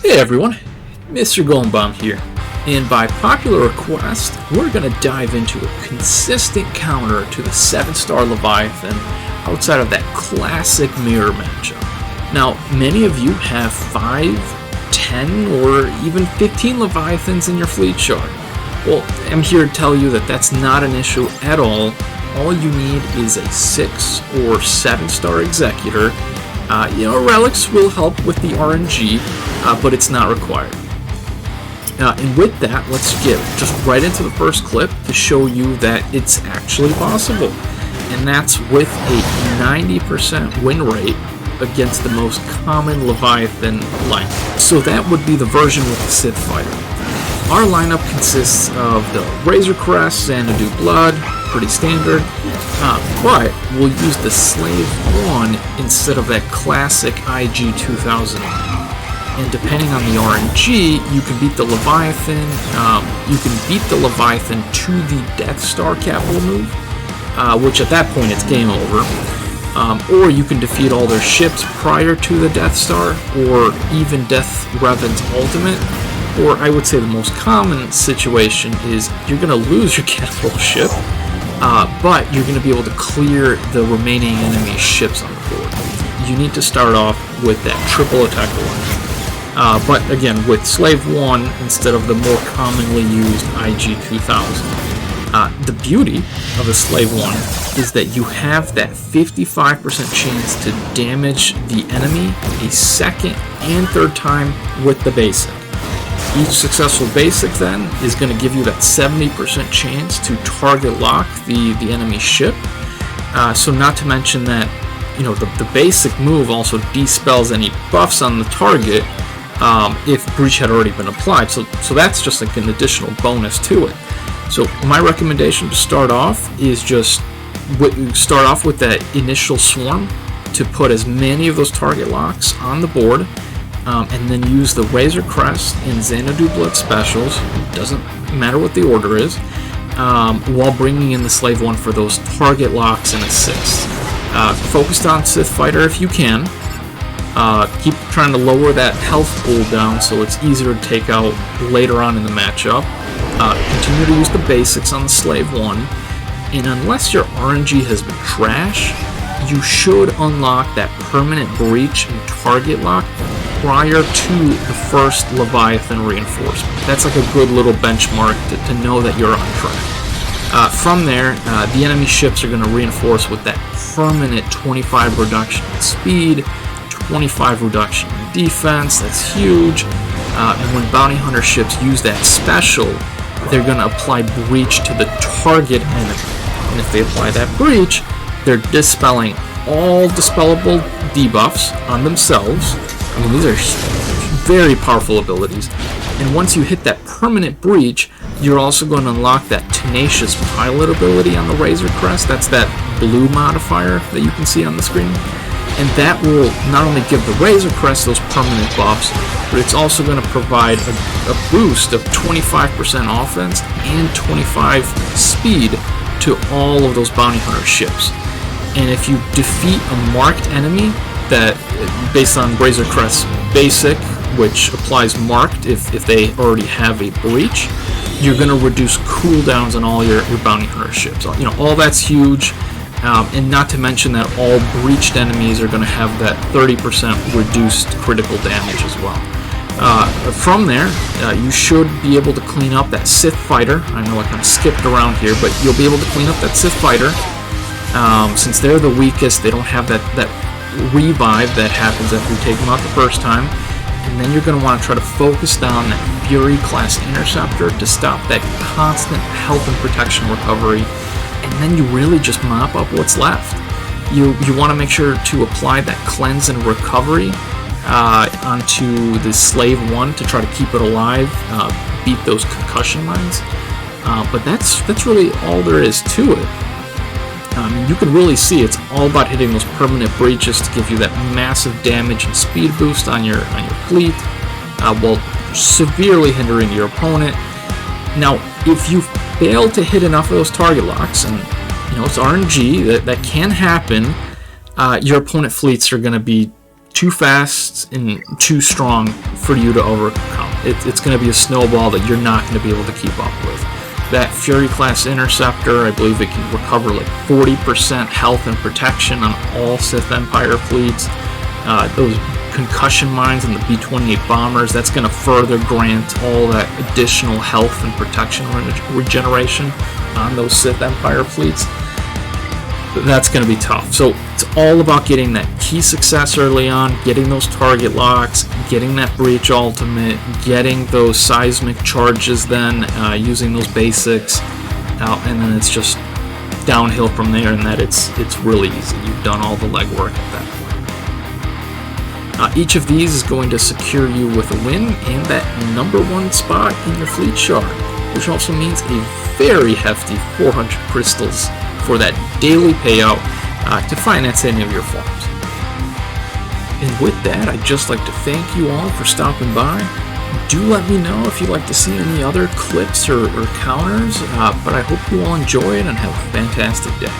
Hey everyone, Mr. Goldenbaum here, and by popular request, we're going to dive into a consistent counter to the 7-star Leviathan outside of that classic mirror matchup. Now, many of you have 5, 10, or even 15 Leviathans in your fleet chart. Well, I'm here to tell you that that's not an issue at all. All you need is a 6 or 7-star Executor. Relics will help with the RNG, but it's not required. And with that, let's get just right into the first clip to show you that it's actually possible. And that's with a 90% win rate against the most common Leviathan lineup. So that would be the version with the Sith Fighter. Our lineup consists of the Razor Crest, Xanadu Blood, pretty standard, but we'll use the Slave 1 instead of that classic IG 2000. And depending on the RNG, you can beat the Leviathan. You can beat the Leviathan to the Death Star capital move, which at that point it's game over. Or you can defeat all their ships prior to the Death Star, or even Death Revan's ultimate. Or I would say the most common situation is you're going to lose your capital ship, but you're going to be able to clear the remaining enemy ships on the board. You need to start off with that triple attack one. But again, with Slave 1 instead of the more commonly used IG 2000. The beauty of a Slave 1 is that you have that 55% chance to damage the enemy a second and third time with the basic. Each successful basic then is going to give you that 70% chance to target lock the enemy ship. So not to mention that the basic move also dispels any buffs on the target if breach had already been applied. So that's just like an additional bonus to it. So my recommendation to start off is just start off with that initial swarm to put as many of those target locks on the board. And then use the Razor Crest and Xanadu Blood specials, doesn't matter what the order is, while bringing in the Slave 1 for those target locks and assists. Focused on Sith Fighter if you can. Keep trying to lower that health pool down so it's easier to take out later on in the matchup. Continue to use the basics on the Slave 1. And unless your RNG has been trash, you should unlock that permanent breach and target lock prior to the first Leviathan reinforcement. That's like a good little benchmark to know that you're on track. From there, the enemy ships are going to reinforce with that permanent 25 reduction in speed, 25 reduction in defense. That's huge. And when bounty hunter ships use that special, they're going to apply breach to the target enemy. And if they apply that breach, they're dispelling all dispellable debuffs on themselves. I mean, these are very powerful abilities. And once you hit that permanent breach, you're also going to unlock that Tenacious Pilot ability on the Razor Crest. That's that blue modifier that you can see on the screen. And that will not only give the Razor Crest those permanent buffs, but it's also going to provide a boost of 25% offense and 25 speed to all of those bounty hunter ships. And if you defeat a marked enemy that, based on Razor Crest's basic, which applies marked if they already have a breach, you're going to reduce cooldowns on all your bounty hunter ships. All that's huge. And not to mention that all breached enemies are going to have that 30% reduced critical damage as well. From there, you should be able to clean up that Sith Fighter. I know I kind of skipped around here, but you'll be able to clean up that Sith Fighter. Since they're the weakest, they don't have that revive that happens after you take them out the first time. And then you're going to want to try to focus down that Fury class Interceptor to stop that constant health and protection recovery. And then you really just mop up what's left. You want to make sure to apply that cleanse and recovery onto the Slave 1 to try to keep it alive, beat those concussion mines. But that's really all there is to it. You can really see it's all about hitting those permanent breaches to give you that massive damage and speed boost on your fleet, while severely hindering your opponent. Now, if you fail to hit enough of those target locks, and it's RNG that can happen, your opponent fleets are going to be too fast and too strong for you to overcome. It's going to be a snowball that you're not going to be able to keep up with. That Fury class interceptor, I believe it can recover like 40% health and protection on all Sith Empire fleets. Those concussion mines and the B-28 bombers, that's going to further grant all that additional health and protection regeneration on those Sith Empire fleets. That's going to be tough. So it's all about getting that key success early on, getting those target locks, getting that breach ultimate, getting those seismic charges then, using those basics, and then it's just downhill from there, and that it's really easy. You've done all the legwork at that point. Each of these is going to secure you with a win and that #1 spot in your fleet shard, which also means a very hefty 400 crystals for that daily payout to finance any of your farms. And with that, I'd just like to thank you all for stopping by. Do let me know if you'd like to see any other clips or counters, but I hope you all enjoy it and have a fantastic day.